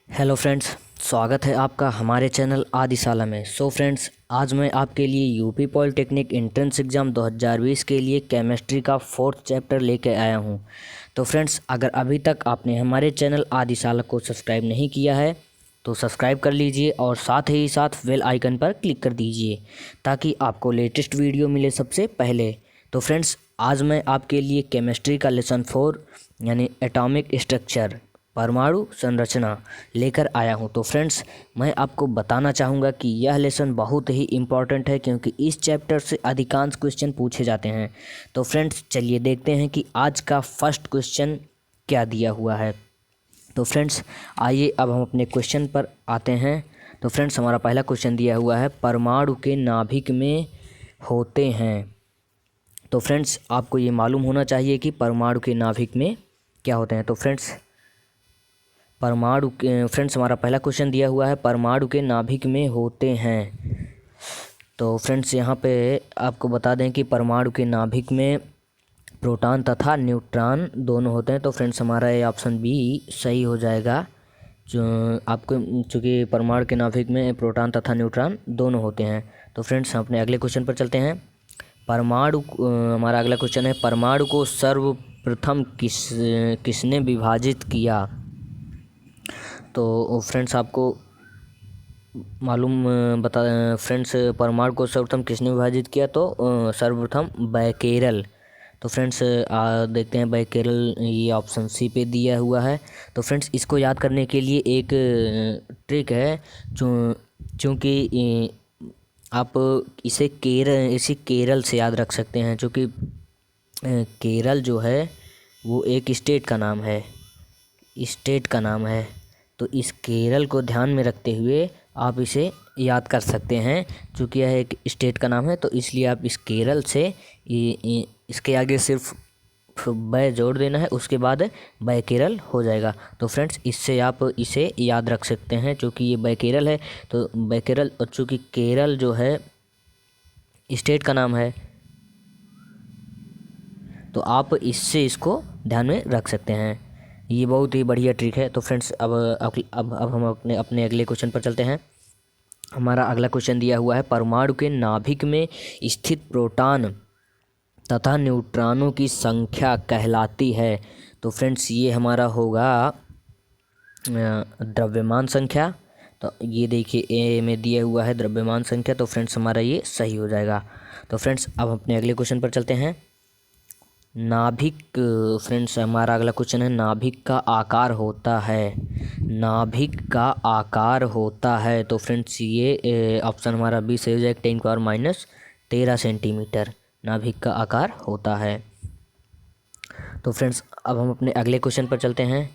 Hello friends, स्वागत है आपका हमारे चैनल आदिशाला में। फ्रेंड्स, आज मैं आपके लिए यूपी पॉलिटेक्निक एंट्रेंस एग्ज़ाम 2020 के लिए केमिस्ट्री का 4th चैप्टर लेके आया हूं। तो फ्रेंड्स, अगर अभी तक आपने हमारे चैनल आदिशाला को सब्सक्राइब नहीं किया है तो सब्सक्राइब कर लीजिए और साथ ही साथ बेल आइकन पर क्लिक कर दीजिए ताकि आपको लेटेस्ट वीडियो मिले सबसे पहले। तो फ्रेंड्स, आज मैं आपके लिए केमिस्ट्री का लेसन 4 यानी एटॉमिक स्ट्रक्चर परमाणु संरचना लेकर आया हूं। तो फ्रेंड्स, मैं आपको बताना चाहूँगा कि यह लेसन बहुत ही इम्पॉर्टेंट है क्योंकि इस चैप्टर से अधिकांश क्वेश्चन पूछे जाते हैं। तो फ्रेंड्स, चलिए देखते हैं कि आज का फर्स्ट क्वेश्चन क्या दिया हुआ है। तो फ्रेंड्स, आइए अब हम अपने क्वेश्चन पर आते हैं। तो फ्रेंड्स, हमारा पहला क्वेश्चन दिया हुआ है, परमाणु के नाभिक में होते हैं। तो फ्रेंड्स, आपको ये मालूम होना चाहिए कि परमाणु के नाभिक में क्या होते हैं। तो फ्रेंड्स, हमारा पहला क्वेश्चन दिया हुआ है, परमाणु के नाभिक में होते हैं। तो फ्रेंड्स, यहाँ पे आपको बता दें कि परमाणु के नाभिक में प्रोटॉन तथा न्यूट्रॉन दोनों होते हैं। तो फ्रेंड्स, हमारा ये ऑप्शन बी सही हो जाएगा। जो आपको चूँकि परमाणु के नाभिक में प्रोटॉन तथा न्यूट्रॉन दोनों होते हैं। तो फ्रेंड्स, हम अपने अगले क्वेश्चन पर चलते हैं। हमारा अगला क्वेश्चन है, परमाणु को सर्वप्रथम किसने विभाजित किया। तो फ्रेंड्स, आपको मालूम फ्रेंड्स, परमाणु को सर्वप्रथम किसने विभाजित किया, तो सर्वप्रथम बैकेरल। तो फ्रेंड्स, देखते हैं बैकेरल, ये ऑप्शन सी पे दिया हुआ है। तो फ्रेंड्स, इसको याद करने के लिए एक ट्रिक है। चूँकि आप इसे केरल से याद रख सकते हैं, क्योंकि केरल जो है वो एक स्टेट का नाम है। तो इस केरल को ध्यान में रखते हुए आप इसे याद कर सकते हैं। चूँकि यह एक स्टेट का नाम है तो इसलिए आप इस केरल से इसके आगे सिर्फ बै जोड़ देना है, उसके बाद बैकेरल हो जाएगा। तो फ्रेंड्स, इससे आप इसे याद रख सकते हैं। चूँकि ये बैकेरल है तो बैकेरल, और चूँकि केरल जो है स्टेट का नाम है तो आप इसको ध्यान में रख सकते हैं। ये बहुत ही बढ़िया ट्रिक है। तो फ्रेंड्स, अब हम अपने अगले क्वेश्चन पर चलते हैं। हमारा अगला क्वेश्चन दिया हुआ है, परमाणु के नाभिक में स्थित प्रोटॉन तथा न्यूट्रॉनों की संख्या कहलाती है। तो फ्रेंड्स, ये हमारा होगा द्रव्यमान संख्या। तो ये देखिए, ए में दिया हुआ है द्रव्यमान संख्या। तो फ्रेंड्स, हमारा ये सही हो जाएगा। तो फ्रेंड्स, अब अपने अगले क्वेश्चन पर चलते हैं। फ्रेंड्स, हमारा अगला क्वेश्चन है, नाभिक का आकार होता है। तो फ्रेंड्स, ये ऑप्शन हमारा बी सही हो जाएगा, 10⁻13 सेंटीमीटर नाभिक का आकार होता है। तो फ्रेंड्स, अब हम अपने अगले क्वेश्चन पर चलते हैं।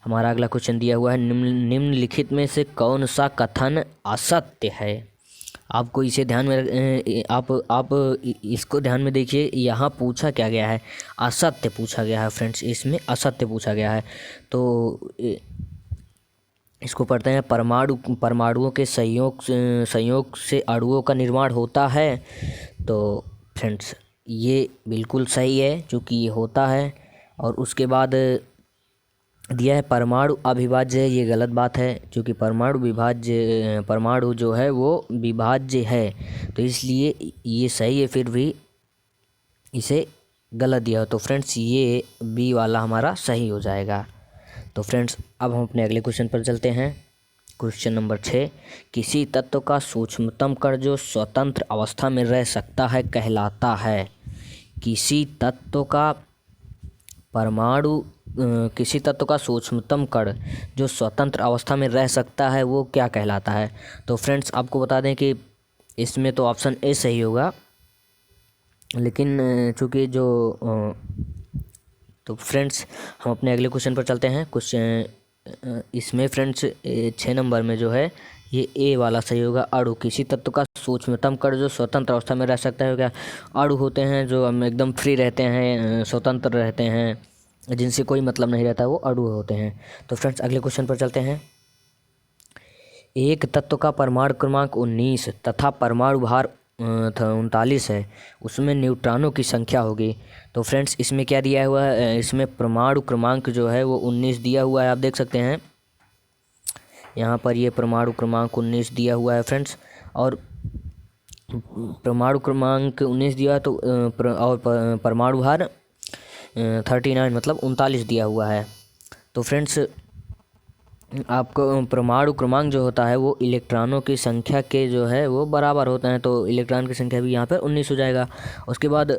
हमारा अगला क्वेश्चन दिया हुआ है, निम्नलिखित में से कौन सा कथन असत्य है। आपको इसे ध्यान में आप इसको ध्यान में देखिए। यहाँ पूछा क्या गया है, असत्य पूछा गया है। फ्रेंड्स, इसमें असत्य पूछा गया है। तो इसको पढ़ते हैं, परमाणुओं के संयोग से अणुओं का निर्माण होता है। तो फ्रेंड्स, ये बिल्कुल सही है, क्योंकि ये होता है। और उसके बाद दिया है परमाणु अविभाज्य है, ये गलत बात है, क्योंकि परमाणु जो है वो विभाज्य है। तो इसलिए ये सही है, फिर भी इसे गलत दिया हो। तो फ्रेंड्स, ये बी वाला हमारा सही हो जाएगा। तो फ्रेंड्स, अब हम अपने अगले क्वेश्चन पर चलते हैं। क्वेश्चन नंबर 6, किसी तत्व का सूक्ष्मतम कण जो स्वतंत्र अवस्था में रह सकता है कहलाता है। किसी तत्व का सूक्ष्मतम कण जो स्वतंत्र अवस्था में रह सकता है वो क्या कहलाता है। तो फ्रेंड्स, आपको बता दें कि इसमें तो ऑप्शन ए सही होगा, लेकिन चूँकि तो फ्रेंड्स, हम अपने अगले क्वेश्चन पर चलते हैं। इसमें फ्रेंड्स 6 नंबर में जो है ये ए वाला सही होगा। अणु, किसी तत्व का सूक्ष्मतम कण जो स्वतंत्र अवस्था में रह सकता है। क्या अणु होते हैं जो हम एकदम फ्री रहते हैं, स्वतंत्र रहते हैं, जिनसे कोई मतलब नहीं रहता, वो अणु होते हैं। तो फ्रेंड्स, अगले क्वेश्चन पर चलते हैं। एक तत्व का परमाणु क्रमांक 19 तथा परमाणु भार 39 है, उसमें न्यूट्रॉनों की संख्या होगी। तो फ्रेंड्स, इसमें क्या दिया हुआ है, इसमें परमाणु क्रमांक जो है वो 19 दिया हुआ है, आप देख सकते हैं। यहाँ पर ये परमाणु क्रमांक 19 दिया हुआ है फ्रेंड्स, और परमाणु क्रमांक 19 दिया तो परमाणु भार 39 मतलब 39 दिया हुआ है। तो फ्रेंड्स आपको परमाणु क्रमांक जो होता है वो इलेक्ट्रॉनों की संख्या के जो है वो बराबर होता है, तो इलेक्ट्रॉन की संख्या भी यहाँ पर 19 हो जाएगा। उसके बाद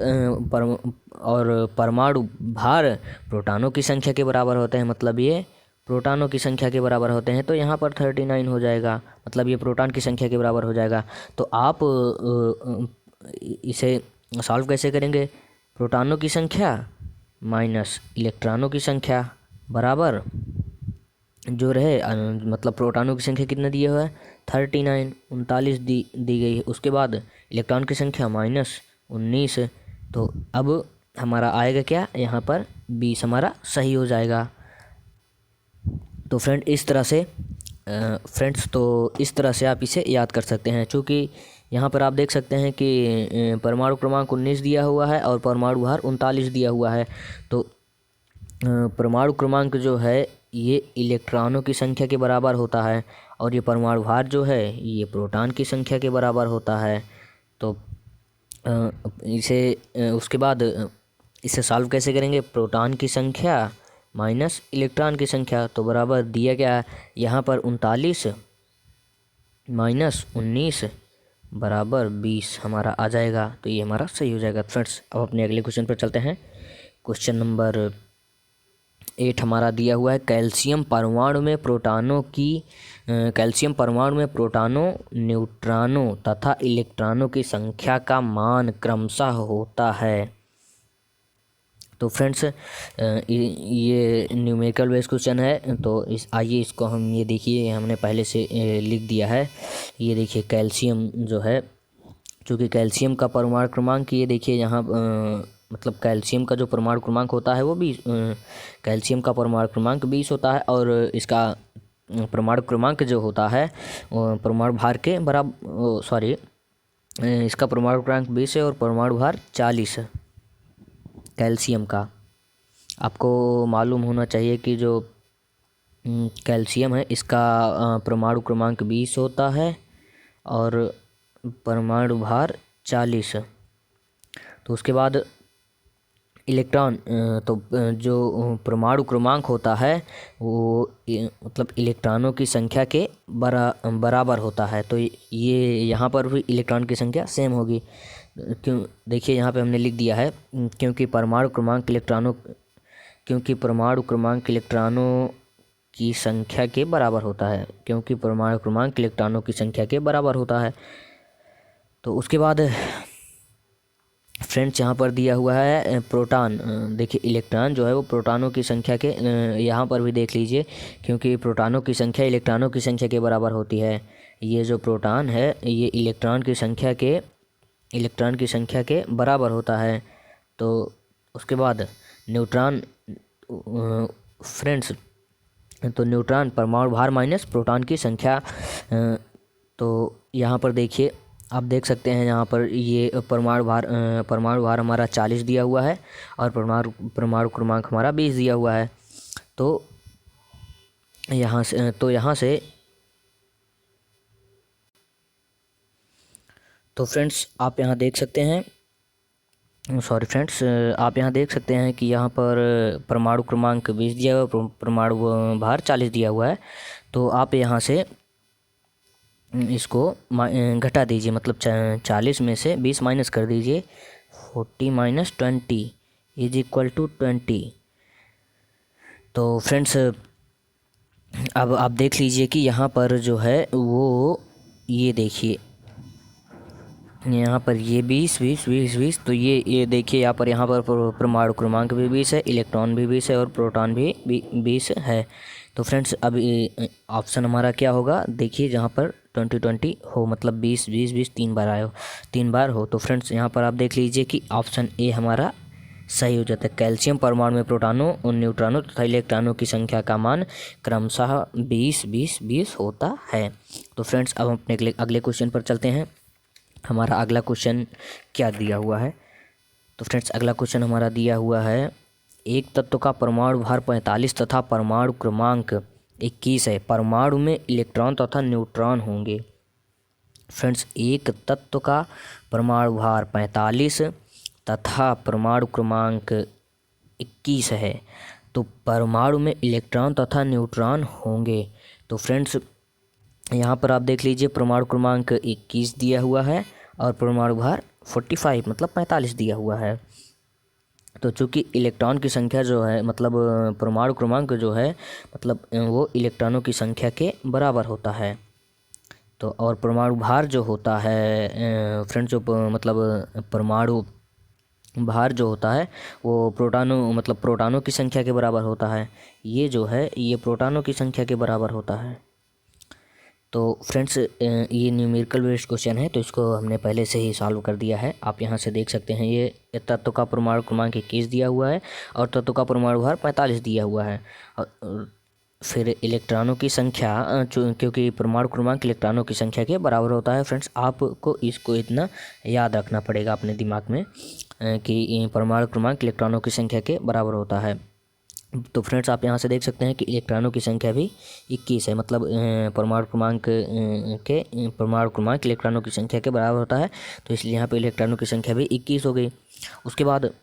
परमाणु भार प्रोटॉनों की संख्या के बराबर होते हैं, मतलब ये प्रोटॉनों की संख्या के बराबर होते हैं, तो यहाँ पर 39 हो जाएगा, मतलब ये प्रोटॉन की संख्या के बराबर हो जाएगा। तो आप इसे सॉल्व कैसे करेंगे? प्रोटॉनों की संख्या माइनस इलेक्ट्रॉनों की संख्या बराबर जो रहे मतलब प्रोटॉनों की संख्या कितना दिया हुआ है 39 39 दी गई है। उसके बाद इलेक्ट्रॉन की संख्या माइनस 19, तो अब हमारा आएगा क्या यहाँ पर 20 हमारा सही हो जाएगा। तो इस तरह से आप इसे याद कर सकते हैं। चूँकि यहाँ पर आप देख सकते हैं कि परमाणु क्रमांक 19 दिया हुआ है और परमाणु भार 39 दिया हुआ है, तो परमाणु क्रमांक जो है ये इलेक्ट्रॉनों की संख्या के बराबर होता है और ये परमाणु भार जो है ये प्रोटॉन की संख्या के बराबर होता है। तो उसके बाद इसे सॉल्व कैसे करेंगे? प्रोटॉन की संख्या माइनस इलेक्ट्रॉन की संख्या, तो बराबर दिया गया यहाँ पर 39 माइनस 19 बराबर 20 हमारा आ जाएगा, तो ये हमारा सही हो जाएगा। फ्रेंड्स अब अपने अगले क्वेश्चन पर चलते हैं। क्वेश्चन नंबर 8 हमारा दिया हुआ है, कैल्शियम परमाणु में प्रोटॉनों, न्यूट्रॉनों तथा इलेक्ट्रॉनों की संख्या का मान क्रमशः होता है। तो फ्रेंड्स ये न्यूमेरिकल बेस्ड क्वेश्चन है, तो आइए इसको हम ये देखिए हमने पहले से लिख दिया है। ये देखिए कैल्शियम जो है, चूँकि कैल्शियम का परमाणु क्रमांक ये देखिए यहाँ मतलब कैल्शियम का जो परमाणु क्रमांक होता है वो 20, कैल्शियम का परमाणु क्रमांक 20 होता है, और इसका परमाणु क्रमांक जो होता है परमाणु भार के बराबर इसका परमाणु क्रमांक 20 है और परमाणु भार 40 है कैल्शियम का। आपको मालूम होना चाहिए कि जो कैल्शियम है इसका परमाणु क्रमांक 20 होता है और परमाणु भार 40। तो उसके बाद इलेक्ट्रॉन तो जो परमाणु क्रमांक होता है वो मतलब इलेक्ट्रॉनों की संख्या के बराबर होता है, तो ये यहाँ पर भी इलेक्ट्रॉन की संख्या सेम होगी। क्यों? देखिए यहाँ पे हमने लिख दिया है क्योंकि परमाणु क्रमांक इलेक्ट्रॉनों की संख्या के बराबर होता है, क्योंकि परमाणु क्रमांक इलेक्ट्रॉनों की संख्या के बराबर होता है। तो उसके बाद फ्रेंड्स यहाँ पर दिया हुआ है प्रोटॉन। देखिए इलेक्ट्रॉन जो है वो प्रोटॉनों की संख्या के यहाँ पर भी देख लीजिए, क्योंकि प्रोटॉनों की संख्या इलेक्ट्रॉनों की संख्या के बराबर होती है। ये जो प्रोटॉन है ये इलेक्ट्रॉन की संख्या के बराबर होता है। तो उसके बाद न्यूट्रॉन फ्रेंड्स, तो न्यूट्रॉन परमाणु भार माइनस प्रोटॉन की संख्या। तो यहाँ पर देखिए आप देख सकते हैं यहाँ पर ये परमाणु भार हमारा 40 दिया हुआ है और परमाणु क्रमांक हमारा 20 दिया हुआ है। तो यहाँ से तो फ्रेंड्स आप यहाँ देख सकते हैं कि यहाँ पर परमाणु क्रमांक 20 दिया हुआ है, परमाणु भार 40 दिया हुआ है। तो आप यहाँ से इसको घटा दीजिए, मतलब 40 में से 20 माइनस कर दीजिए, 40 माइनस 20 इज इक्वल टू 20। तो फ्रेंड्स अब आप देख लीजिए कि यहाँ पर जो है वो ये देखिए यहाँ पर ये 20 तो ये देखिए यहाँ पर परमाणु क्रमांक भी 20 है, इलेक्ट्रॉन भी 20 है और प्रोटॉन भी 20 है। तो फ्रेंड्स अब ऑप्शन हमारा क्या होगा? देखिए जहाँ पर 20 हो, मतलब 20 तीन बार हो। तो फ्रेंड्स यहाँ पर आप देख लीजिए कि ऑप्शन ए हमारा सही हो जाता है। कैल्शियम परमाणु में प्रोटॉनों और न्यूट्रॉनों तथा इलेक्ट्रॉनों की संख्या का मान क्रमशः 20 होता है। तो फ्रेंड्स अब हम अपने अगले क्वेश्चन पर चलते हैं। हमारा अगला क्वेश्चन क्या दिया हुआ है? तो फ्रेंड्स अगला क्वेश्चन हमारा दिया हुआ है, एक तत्व का परमाणु भार 45 तथा परमाणु क्रमांक 21 है। परमाणु में इलेक्ट्रॉन तथा न्यूट्रॉन होंगे। फ्रेंड्स, एक तत्व का परमाणु भार 45 तथा परमाणु क्रमांक 21 है, तो परमाणु में इलेक्ट्रॉन तथा न्यूट्रॉन होंगे। तो फ्रेंड्स, यहाँ पर आप देख लीजिए, परमाणु क्रमांक 21 दिया हुआ है और परमाणु भार 45 मतलब 45 दिया हुआ है। तो चूँकि इलेक्ट्रॉन की संख्या जो है, मतलब परमाणु क्रमांक जो है, मतलब वो इलेक्ट्रॉनों की संख्या के बराबर होता है। तो और परमाणु भार जो होता है फ्रेंड्स, जो मतलब परमाणु भार जो होता है वो प्रोटॉनों की संख्या के बराबर होता है। ये जो है ये प्रोटॉनों की संख्या के बराबर होता है। तो फ्रेंड्स, ये न्यूमेरिकल बेस्ड क्वेश्चन है, तो इसको हमने पहले से ही सॉल्व कर दिया है। आप यहाँ से देख सकते हैं, ये तत्व का परमाणु क्रमांक 21 दिया हुआ है और तत्व का परमाणु भार 45 दिया हुआ है। और फिर इलेक्ट्रॉनों की संख्या, क्योंकि परमाणु क्रमांक इलेक्ट्रॉनों की संख्या के बराबर होता है। फ्रेंड्स, आपको इसको इतना याद रखना पड़ेगा अपने दिमाग में कि परमाणु क्रमांक इलेक्ट्रॉनों की संख्या के बराबर होता है। तो फ्रेंड्स, आप यहाँ से देख सकते हैं कि इलेक्ट्रॉनों की संख्या भी 21 है, मतलब परमाणु क्रमांक इलेक्ट्रॉनों की संख्या के बराबर होता है। तो इसलिए यहाँ पे इलेक्ट्रॉनों की संख्या भी 21 हो गई। उसके बाद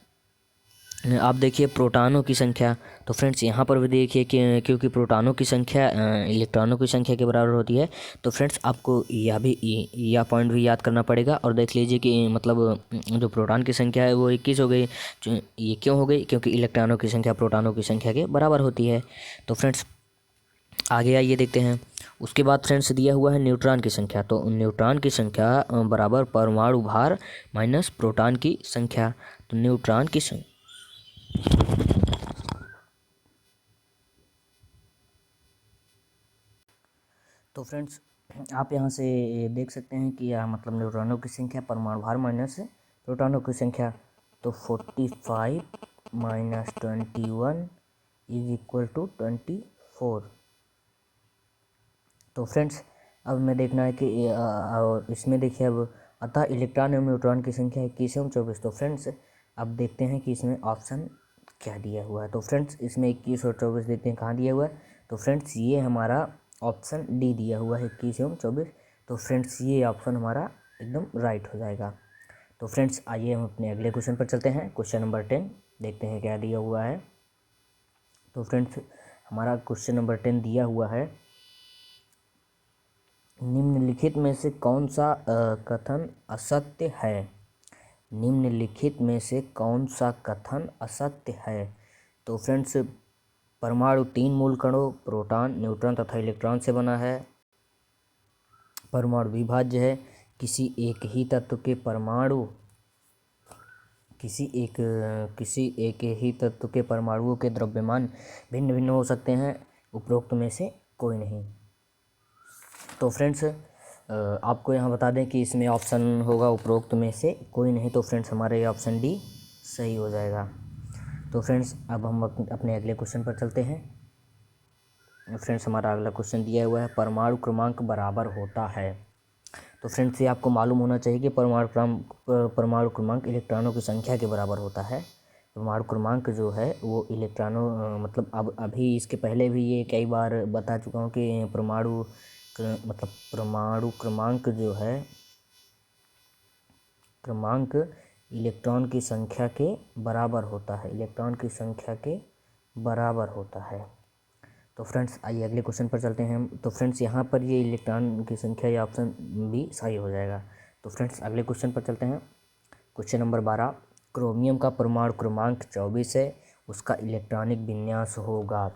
आप देखिए प्रोटॉनों की संख्या। तो फ्रेंड्स, यहाँ पर भी देखिए कि क्योंकि प्रोटॉनों की संख्या इलेक्ट्रॉनों की संख्या के बराबर होती है, तो फ्रेंड्स आपको यह पॉइंट भी याद करना पड़ेगा। और देख लीजिए कि मतलब जो प्रोटॉन की संख्या है वो 21 हो गई। ये क्यों हो गई? क्योंकि इलेक्ट्रॉनों की संख्या प्रोटॉनों की संख्या के बराबर होती है। तो फ्रेंड्स, आगे आइए देखते हैं। उसके बाद फ्रेंड्स दिया हुआ है न्यूट्रॉन की संख्या। तो न्यूट्रॉन की संख्या बराबर परमाणु भार माइनस प्रोटॉन की संख्या। तो न्यूट्रॉन की संख्या, तो फ्रेंड्स आप यहाँ से देख सकते हैं कि यह मतलब न्यूट्रॉनों की संख्या परमाणु भार माइनस प्रोटॉनों की संख्या। तो 45 माइनस 21 इज इक्वल टू 24। तो फ्रेंड्स, अब हमें देखना है कि और इसमें देखिए अब, अतः इलेक्ट्रॉन एवं न्यूट्रॉन की संख्या 21 एवं 24। तो फ्रेंड्स, अब देखते हैं कि इसमें ऑप्शन क्या दिया हुआ है। तो फ्रेंड्स, इसमें 21 और 24 देखते हैं कहाँ दिया हुआ है। तो फ्रेंड्स, ये हमारा ऑप्शन डी दिया हुआ है, 21 एवं 24। तो फ्रेंड्स, ये ऑप्शन हमारा एकदम राइट हो जाएगा। तो फ्रेंड्स, आइए हम अपने अगले क्वेश्चन पर चलते हैं। क्वेश्चन नंबर 10 देखते हैं क्या दिया हुआ है। तो फ्रेंड्स, हमारा क्वेश्चन नंबर 10 दिया हुआ है, निम्नलिखित में से कौन सा कथन असत्य है? निम्नलिखित में से कौन सा कथन असत्य है? तो फ्रेंड्स, परमाणु 3 मूल कणों प्रोटॉन, न्यूट्रॉन तथा इलेक्ट्रॉन से बना है। परमाणु विभाज्य है। किसी एक ही तत्व के परमाणु किसी एक ही तत्व के परमाणुओं के द्रव्यमान भिन्न भिन्न हो सकते हैं, उपरोक्त में से कोई नहीं। तो फ्रेंड्स, आपको यहाँ बता दें कि इसमें ऑप्शन होगा उपरोक्त में से कोई नहीं। तो फ्रेंड्स, हमारा ये ऑप्शन डी सही हो जाएगा। तो फ्रेंड्स, अब हम अपने अगले क्वेश्चन पर चलते हैं। फ्रेंड्स, हमारा अगला क्वेश्चन दिया हुआ है, परमाणु क्रमांक बराबर होता है। तो फ्रेंड्स, ये आपको मालूम होना चाहिए कि परमाणु क्रमांक इलेक्ट्रॉनों की संख्या के बराबर होता है। परमाणु क्रमांक जो है वो इलेक्ट्रॉनों मतलब अब अभी इसके पहले भी ये कई बार बता चुका हूँ कि परमाणु क्रमांक जो है, क्रमांक इलेक्ट्रॉन की संख्या के बराबर होता है, इलेक्ट्रॉन की संख्या के बराबर होता है। तो फ्रेंड्स, आइए अगले क्वेश्चन पर चलते हैं हम। तो फ्रेंड्स, यहाँ पर ये इलेक्ट्रॉन की संख्या, ये ऑप्शन भी सही हो जाएगा। तो फ्रेंड्स, अगले क्वेश्चन पर चलते हैं। क्वेश्चन नंबर 12, क्रोमियम का परमाणु क्रमांक 24 है, उसका इलेक्ट्रॉनिक विन्यास होगा।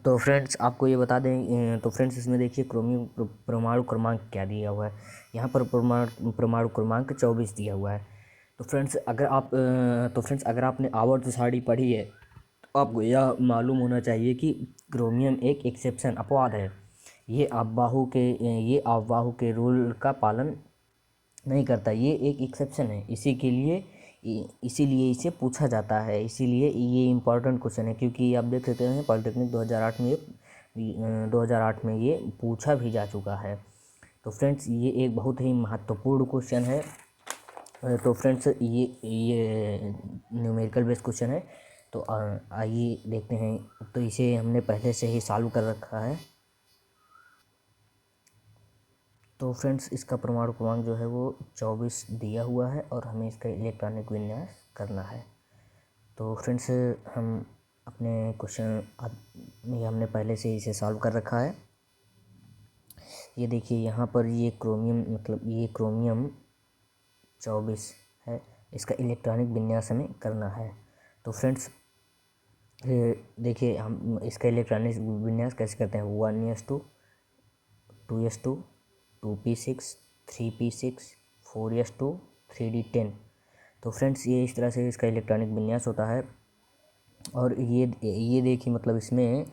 तो फ्रेंड्स, आपको ये बता दें, तो फ्रेंड्स इसमें देखिए क्रोमियम परमाणु क्रमांक क्या दिया हुआ है। यहाँ पर परमाणु क्रमांक 24 दिया हुआ है। तो फ्रेंड्स, अगर आपने आवर्त सारणी पढ़ी है, आपको यह मालूम होना चाहिए कि क्रोमियम एक एक्सेप्शन अपवाद है। ये अपवाहु के रूल का पालन नहीं करता, ये एक एक्सेप्शन है। इसीलिए इसे पूछा जाता है, इसीलिए ये इम्पोर्टेंट क्वेश्चन है। क्योंकि आप देख सकते हैं पॉलिटेक्निक 2008 में ये पूछा भी जा चुका है। तो फ्रेंड्स, ये एक बहुत ही महत्वपूर्ण क्वेश्चन है। तो फ्रेंड्स, ये न्यूमेरिकल बेस्ड क्वेश्चन है। तो आइए देखते हैं। तो इसे हमने पहले से ही सॉल्व कर रखा है। तो फ्रेंड्स इसका परमाणु क्रमांक जो है वो 24 दिया हुआ है और हमें इसका इलेक्ट्रॉनिक विन्यास करना है। तो फ्रेंड्स हम अपने क्वेश्चन ये हमने पहले से इसे सॉल्व कर रखा है। ये देखिए यहाँ पर ये क्रोमियम मतलब ये क्रोमियम 24 है, इसका इलेक्ट्रॉनिक विन्यास हमें करना है। तो फ्रेंड्स देखिए हम इसका इलेक्ट्रॉनिक विन्यास कैसे करते हैं। 1s2 2s2 2p6 3p6 4s2 3d10। तो फ्रेंड्स ये इस तरह से इसका इलेक्ट्रॉनिक विन्यास होता है। और ये देखिए मतलब इसमें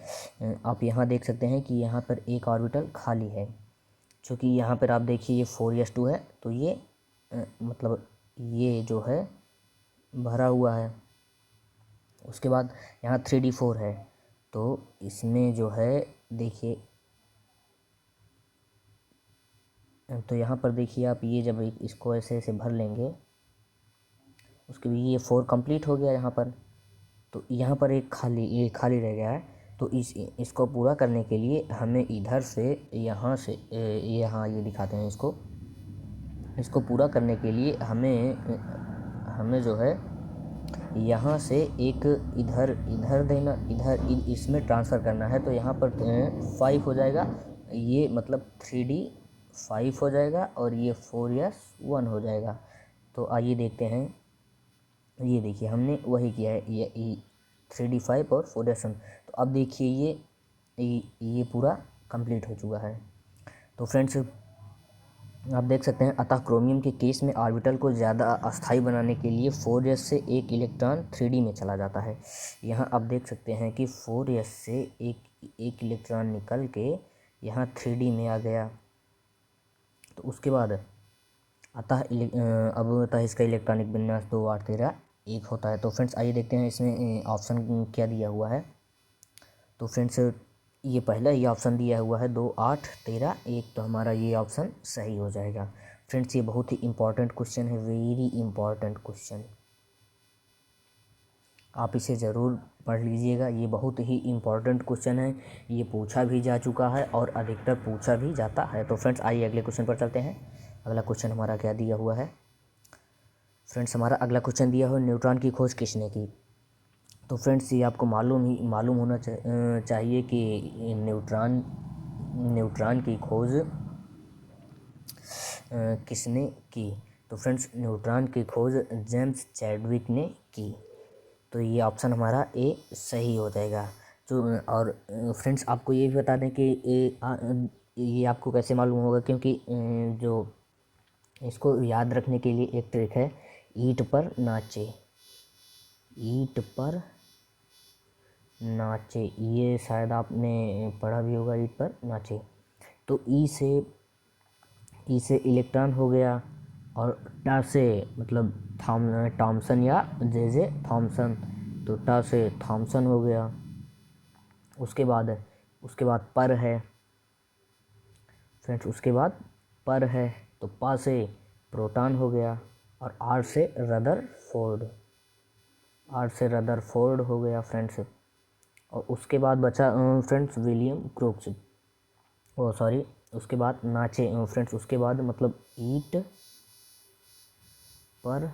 आप यहाँ देख सकते हैं कि यहाँ पर एक ऑर्बिटल खाली है, क्योंकि यहाँ पर आप देखिए ये 4s2 है, तो ये मतलब ये जो है भरा हुआ है। उसके बाद यहाँ 3d4 है, तो इसमें जो है देखिए, तो यहाँ पर देखिए आप ये जब इसको ऐसे ऐसे भर लेंगे, उसके भी ये 4 कंप्लीट हो गया यहाँ पर। तो यहाँ पर एक ये खाली रह गया है। तो इसको पूरा करने के लिए हमें इधर से यहाँ से यहाँ ये दिखाते हैं इसको पूरा करने के लिए हमें जो है यहाँ से एक इधर देना, इसमें ट्रांसफ़र करना है। तो यहाँ पर 5 हो जाएगा, ये मतलब 3d5 हो जाएगा और ये 4s1 हो जाएगा। तो आइए देखते हैं। ये देखिए हमने वही किया है, ये 3d5 और 4s1। तो अब देखिए ये पूरा कंप्लीट हो चुका है। तो फ्रेंड्स आप देख सकते हैं, अतः क्रोमियम के केस में ऑर्बिटल को ज़्यादा अस्थायी बनाने के लिए 4s से एक इलेक्ट्रॉन 3d में चला जाता है। यहाँ आप देख सकते हैं कि 4s से एक इलेक्ट्रॉन निकल के यहाँ 3d में आ गया। तो उसके बाद अतः इसका इलेक्ट्रॉनिक विन्यास 2 8 13 1 होता है। तो फ्रेंड्स आइए देखते हैं इसमें ऑप्शन क्या दिया हुआ है। तो फ्रेंड्स ये पहला ही ऑप्शन दिया हुआ है 2 8 13 1, तो हमारा ये ऑप्शन सही हो जाएगा। फ्रेंड्स ये बहुत ही इम्पॉर्टेंट क्वेश्चन है, वेरी इम्पॉर्टेंट क्वेश्चन, आप इसे ज़रूर पढ़ लीजिएगा। ये बहुत ही इम्पॉर्टेंट क्वेश्चन है, ये पूछा भी जा चुका है और अधिकतर पूछा भी जाता है। तो फ्रेंड्स आइए अगले क्वेश्चन पर चलते हैं। अगला क्वेश्चन हमारा क्या दिया हुआ है। फ्रेंड्स हमारा अगला क्वेश्चन दिया हुआ न्यूट्रॉन की खोज किसने की। तो फ्रेंड्स ये आपको मालूम होना चाहिए कि न्यूट्रॉन की खोज किसने की। तो फ्रेंड्स न्यूट्रॉन की खोज जेम्स चैडविक ने की। तो ये ऑप्शन हमारा ए सही हो जाएगा। जो और फ्रेंड्स आपको ये भी बता दें कि ये आपको कैसे मालूम होगा, क्योंकि जो इसको याद रखने के लिए एक ट्रिक है, ईंट पर नाचे, ईंट पर नाचे, ये शायद आपने पढ़ा भी होगा, ईंट पर नाचे। तो ई से इलेक्ट्रॉन हो गया और टा से मतलब थॉमसन या जे थॉमसन, तो टा से थॉमसन हो गया। उसके बाद पर है फ्रेंड्स, उसके बाद पर है, तो पा से प्रोटॉन हो गया और आर से रदरफोर्ड हो गया फ्रेंड्स। और उसके बाद बचा फ्रेंड्स विलियम क्रूक्स, उसके बाद नाचे फ्रेंड्स, उसके बाद मतलब ईंट पर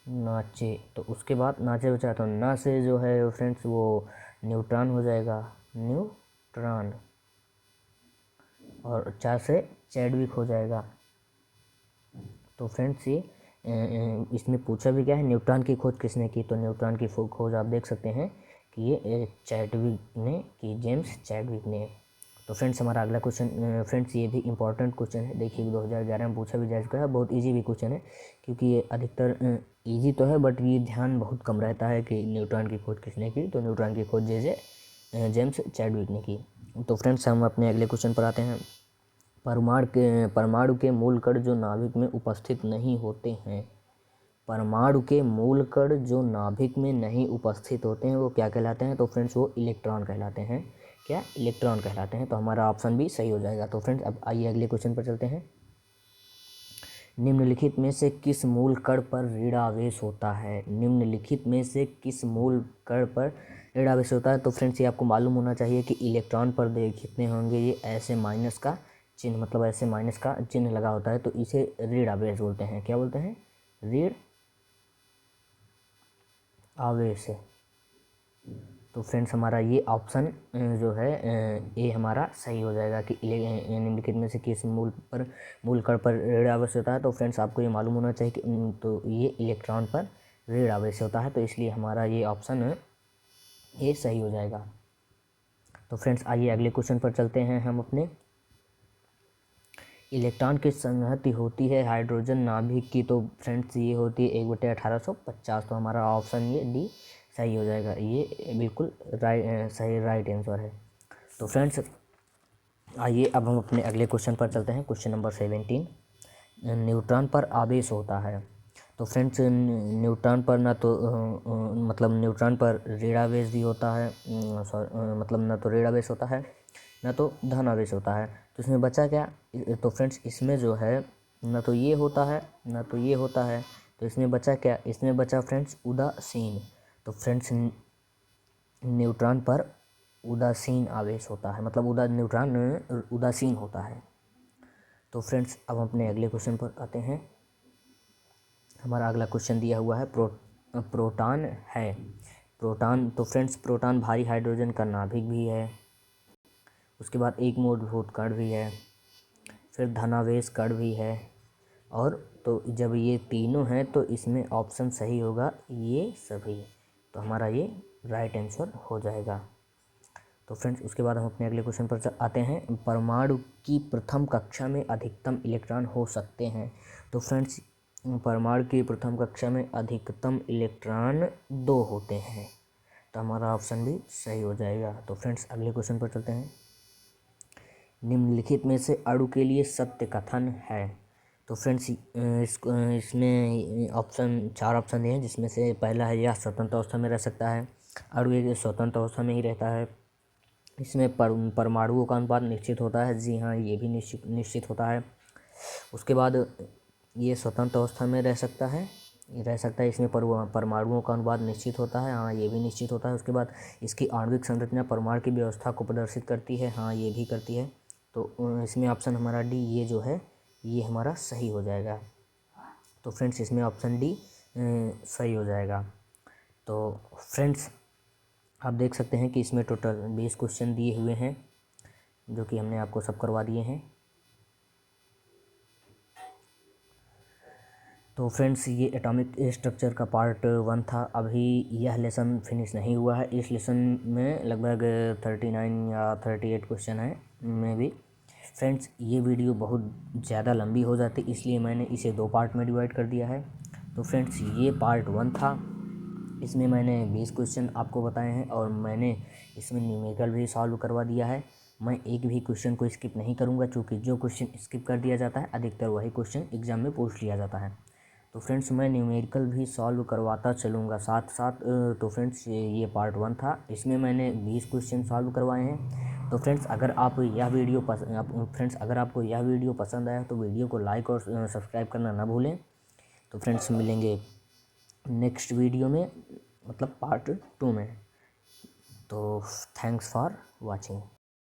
नाचे, तो उसके बाद नाचे बचा, तो ना से जो है फ्रेंड्स वो न्यूट्रॉन हो जाएगा, न्यूट्रॉन, और चा से चैडविक हो जाएगा। तो फ्रेंड्स ये इसमें पूछा भी क्या है, न्यूट्रॉन की खोज किसने की। तो न्यूट्रॉन की खोज आप देख सकते हैं कि ये चैडविक ने की, जेम्स चैडविक ने। तो फ्रेंड्स हमारा अगला क्वेश्चन फ्रेंड्स ये भी इम्पॉर्टेंट क्वेश्चन है, देखिए 2011 में पूछा भी जा चुका है, बहुत इजी भी क्वेश्चन है, क्योंकि ये अधिकतर इजी तो है बट ये ध्यान बहुत कम रहता है कि न्यूट्रॉन की खोज किसने की। तो न्यूट्रॉन की खोज जेम्स चैडविक ने की। तो फ्रेंड्स हम अपने अगले क्वेश्चन पर आते हैं। परमाणु के मूल कण जो नाभिक में उपस्थित नहीं होते हैं, परमाणु के मूल कण जो नाभिक में नहीं उपस्थित होते हैं वो क्या कहलाते हैं। तो फ्रेंड्स वो इलेक्ट्रॉन कहलाते हैं। क्या इलेक्ट्रॉन कहलाते हैं। तो हमारा ऑप्शन भी सही हो जाएगा। तो फ्रेंड्स अब आइए अगले क्वेश्चन पर चलते हैं। निम्नलिखित में से किस मूल कण पर ऋणावेश होता है? निम्नलिखित में से किस मूल कण पर ऋणावेश होता है? तो फ्रेंड्स ये आपको मालूम होना चाहिए कि इलेक्ट्रॉन पर कितने होंगे, ये ऐसे माइनस का चिन्ह, मतलब ऐसे माइनस का चिन्ह लगा होता है, तो इसे ऋण आवेश बोलते हैं। क्या बोलते हैं? ऋण आवेश। तो फ्रेंड्स हमारा ये ऑप्शन जो है ए हमारा सही हो जाएगा कि निम्नलिखित में से किस मूल कण पर ऋण आवेश होता है। तो फ्रेंड्स आपको ये मालूम होना चाहिए कि तो ये इलेक्ट्रॉन पर ऋण आवेश होता है, तो इसलिए हमारा ये ऑप्शन ए सही हो जाएगा। तो फ्रेंड्स आइए अगले क्वेश्चन पर चलते हैं हम अपने। इलेक्ट्रॉन की संहति होती है हाइड्रोजन नाभिक की, तो फ्रेंड्स ये होती है 1/1850। तो हमारा ऑप्शन ये डी सही हो जाएगा। ये बिल्कुल राइट आंसर है। तो फ्रेंड्स आइए अब हम अपने अगले क्वेश्चन पर चलते हैं। क्वेश्चन नंबर 17, न्यूट्रॉन पर आवेश होता है। तो फ्रेंड्स न्यूट्रॉन पर ना तो मतलब न्यूट्रॉन पर ऋणावेश भी होता है, मतलब ना तो ऋणावेश होता है ना तो धन आवेश होता है। तो इसमें बचा क्या? तो फ्रेंड्स इसमें जो है ना तो ये होता है ना तो ये होता है, तो इसमें बचा क्या? इसमें बचा फ्रेंड्स उदासीन। तो फ्रेंड्स न्यूट्रॉन पर उदासीन आवेश होता है, मतलब न्यूट्रॉन उदासीन होता है। तो फ्रेंड्स अब हम अपने अगले क्वेश्चन पर आते हैं। हमारा अगला क्वेश्चन दिया हुआ है प्रोटॉन है। प्रोटॉन, तो फ्रेंड्स प्रोटॉन भारी हाइड्रोजन का नाभिक भी है, उसके बाद एक मूलभूत कण भी है, फिर धनावेश कण भी है, और तो जब ये तीनों हैं तो इसमें ऑप्शन सही होगा ये सभी। तो हमारा ये राइट आंसर हो जाएगा। तो फ्रेंड्स उसके बाद हम अपने अगले क्वेश्चन पर आते हैं। परमाणु की प्रथम कक्षा में अधिकतम इलेक्ट्रॉन हो सकते हैं। तो फ्रेंड्स परमाणु की प्रथम कक्षा में अधिकतम इलेक्ट्रॉन 2 होते हैं, तो हमारा ऑप्शन भी सही हो जाएगा। तो फ्रेंड्स अगले क्वेश्चन पर चलते हैं। निम्नलिखित में से अणु के लिए सत्य कथन है। तो फ्रेंड्स इसमें ऑप्शन 4 ऑप्शन दिए हैं, जिसमें से पहला है यह स्वतंत्र अवस्था में रह सकता है। अणु एक स्वतंत्र अवस्था में ही रहता है। इसमें परमाणुओं का अनुपात निश्चित होता है। जी हाँ, ये भी निश्चित होता है। उसके बाद ये स्वतंत्र अवस्था में रह सकता है, इसमें परमाणुओं का अनुपात निश्चित होता है। हाँ, ये भी निश्चित होता है। उसके बाद इसकी आणविक संरचना परमाणु की व्यवस्था को प्रदर्शित करती है। हाँ, ये भी करती है। तो इसमें ऑप्शन हमारा डी ये जो है ये हमारा सही हो जाएगा। तो फ्रेंड्स इसमें ऑप्शन डी सही हो जाएगा। तो फ्रेंड्स आप देख सकते हैं कि इसमें टोटल 20 क्वेश्चन दिए हुए हैं, जो कि हमने आपको सब करवा दिए हैं। तो फ्रेंड्स ये एटॉमिक स्ट्रक्चर का पार्ट 1 था। अभी यह लेसन फिनिश नहीं हुआ है। इस लेसन में लगभग 39 या 38 क्वेश्चन हैं में भी। फ्रेंड्स ये वीडियो बहुत ज़्यादा लंबी हो जाती, इसलिए मैंने इसे 2 पार्ट में डिवाइड कर दिया है। तो फ्रेंड्स ये पार्ट 1 था। इसमें मैंने 20 क्वेश्चन आपको बताए हैं, और मैंने इसमें न्यूमेरिकल भी सॉल्व करवा दिया है। मैं एक भी क्वेश्चन को स्किप नहीं करूँगा, क्योंकि जो क्वेश्चन स्किप कर दिया जाता है अधिकतर वही क्वेश्चन एग्ज़ाम में पूछ लिया जाता है। तो फ्रेंड्स मैं न्यूमेरिकल भी सॉल्व करवाता चलूँगा साथ साथ। तो फ्रेंड्स ये पार्ट 1 था। इसमें मैंने 20 क्वेश्चन सॉल्व करवाए हैं। तो फ्रेंड्स अगर आपको यह वीडियो पसंद आया तो वीडियो को लाइक और सब्सक्राइब करना ना भूलें। तो फ्रेंड्स मिलेंगे नेक्स्ट वीडियो में, मतलब पार्ट 2 में। तो थैंक्स फॉर वॉचिंग।